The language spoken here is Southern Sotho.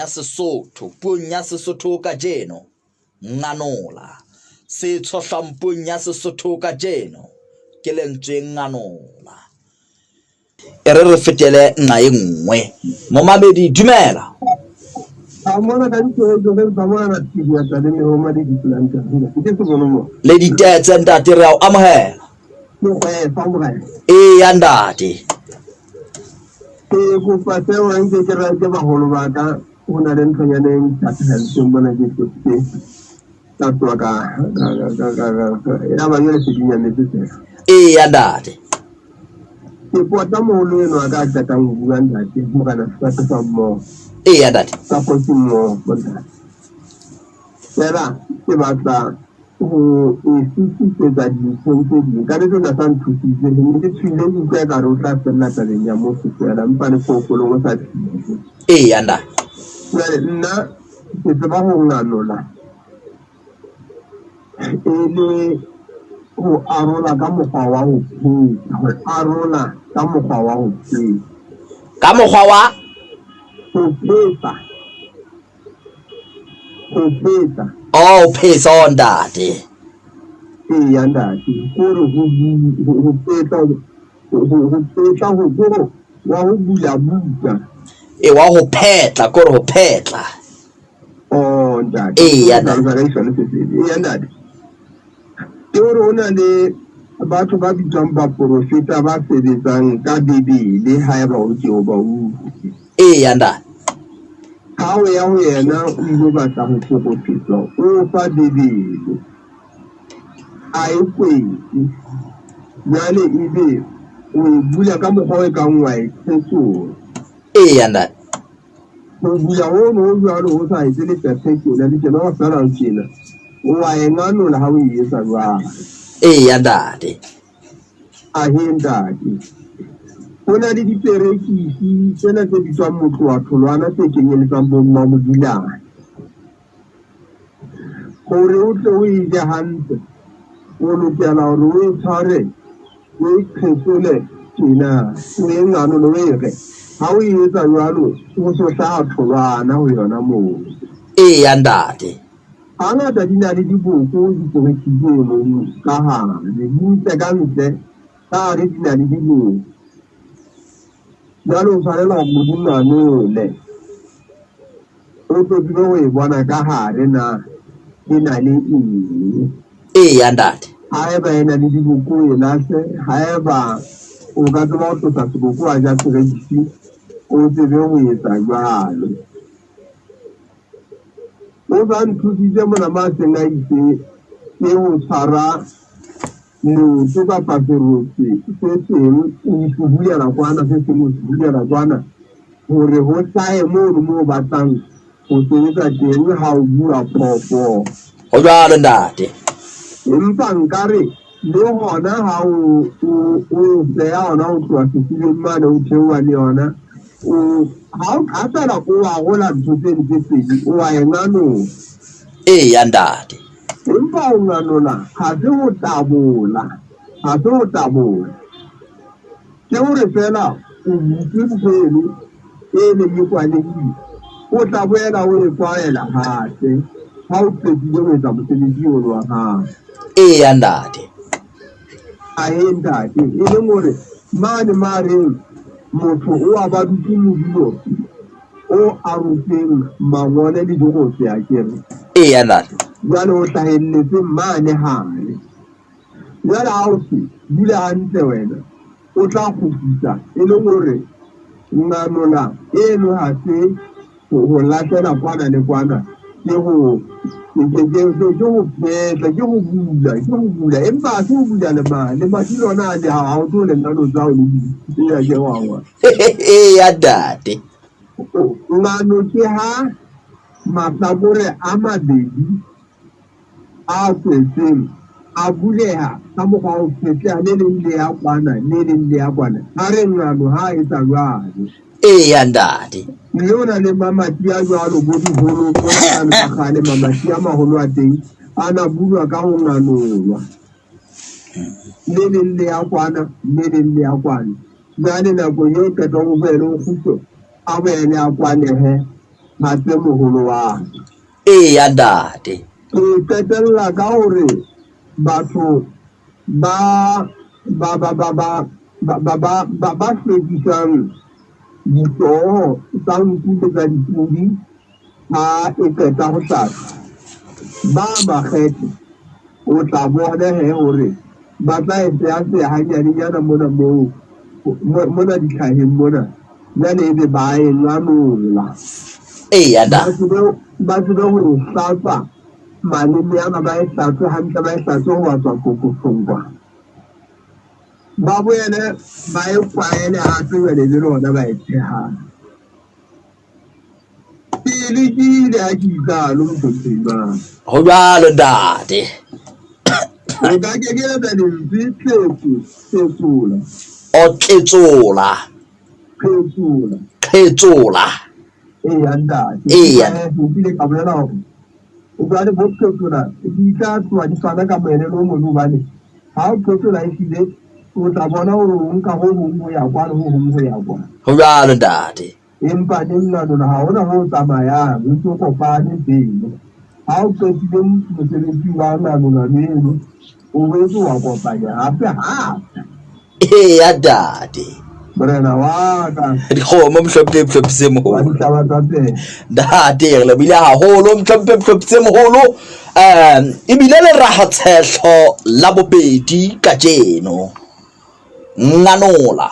ya Sesotho puong ya Sesotho ka jeno nganola se tshohlang puong ya Sesotho ka jeno ke lentswe nganola re fetele nna e nngwe mo mamedi dumela le ditetse ntate re a o amohela ya ntate go patse wa ntse ke ra ke bagolo ba ka go na le ntshanyane tsa tshelo bona ke tse tsa tswa ka ya ba yele se dinya metse ya ntate ke pota mo lo eno ka tsa go bua ntate mo kana sa tsa mo ya ntate ka go se mo bona ke batla go isitse tsa di tsontse di ka le tsona sa nthusitse le ke tsile go ka ka ro tla tsena tsa le nya mo se tsela mpa le go go sa ya ntate nna ke tseba go nganola ele go arola ka mokgwa wa go arola ka mokgwa wa go ka mokgwa wa go phetsa phesa ntate ya ntate gore go phetsa go go wa go bula buka wa go phetla kore go phetla ntate ya ntate ya ntate ke gore o na le batho ba bitswang ba profeta ba sebetsang ka Bebele ha eba o ke o ba ya ntate ha o ya ho yena o ile batla go fokotsa o fa Bebele a e kwetse jale ibe o bula ka mokgwa ka ngwa e tsetso ya ntate o bula o no jalo o sa itse le perfect le tsena wa sala o tsena o wa engano la ha o yesa jwa ya ntate a hindaki ona le diperekisi tsena tse bitswang motho wa tholwana tse kenyeletsang bomma modilana gore o tle o ile hantle o lokela gore o e tshware o e kgetsole tjena o e ngano le o e re ha o etsa jwalo o so hlaha tholwana ho yona moo ya ntate hangata di na le diboko diperekisi eno ka hare di ntse ka ntle ka hare di na le diboko jalo o tshwanela go modinanole o tlo dilo go e bona ka hare na e na le eng ya ntate ha eba e na le diboko e lahle ha eba o ka tloba o tlosa seboko a ja perekisi o tsebe go etsa jwalo o ba nthusitse mona maseng a itse ke go tshwara leoto kapa serotse se teng o ifubulela kwana se sengwe o ifubulela kwana gore go hlae mono mo o batlang go sebetsa teng ha o bua phoofo go jalo ntate empa nkare le gona ha o tseya gona go tloa sefileng mane o theoa le yona ha o ka tsela o wa gola ntho tse ntse pedi o wa enganola ya ntate empa o nganola ga se go tabola ke gore fela o butse bofelo e leng e kwalegile o tla boela o e kwaela gape ha o qetile go etsa mosebetsi ono wa gago ya ntate a he ntate e leng gore mane mareng motho o a ba dutse modilo o arotseng mangole le digotse a kere ya ntate jwale o hlahelletse mane hale jwale ha o se dula hantle wena o tla kgutlisa e leng gore nganola eno ha se go latela kwana le kwana ke go phetla ke go bula empa ha se go bula le madi lona a le ha o tlo le ngano tsa o le ya ke wawa ya ntate ngano ke ha mahlakore a mabedi a kwetseng a buleha ka mokgwa o phetleha le leng le ya kwana ha re ngano ha e tsa jwalo ya ntate le ona le mamati a jwalo bo diholo bo ka kgale mamati a maholo a teng a na bulwa ka ho nganolwa le leng le ya kwana jwale nako eo qeta go bele o kgutlo a boele a kwanehe Mate moholo wa. Eya ntate. Ke qetella ka hore batho ba hlwekisang ditoro tsa nkutlwe tsa dipudi ha e qeta ho hlatswa. Ba makgethe o tla bona hore ba tla etsa hanyane mona ditlhaheng mona jale ebe ba e lwanola. Eya ntate. Ba tsebe ho hlatswa maleme ana ba e hlatswe hantle ba e hlatswe ho watswa kokohlongwa. Ba boele ba e kwaele hape jwale le lona ba e phehang. Pele ke ile ha ke ikalo mohlomong. Ho jwalo ntate. O ka kenyetsa lentswe tletsola. O tletsola. Eya ntate. Eya. Ke ka bolela hore o ka le botsetsola di tla tloha di fana ka moelelo o mong hobane ha o tletsola e file o tla bona hore o nka ho hong ho ya kwa le ho hong ho ya kwa. Ho jwalo ntate. Empa nna ha hona ho tsamayang o tlo kopane teng. Ha o qetile mosebetsi wa nna leno o wetse wa kopanya hape. Eya ntate. Morena wa ka. Dikgomo mhlophe moholo. Ditaba tsa teng. Ntate re lebile haholo mhlophe moholo. Ebile le raha tshehlo la bobedi ka jeno. Nganola.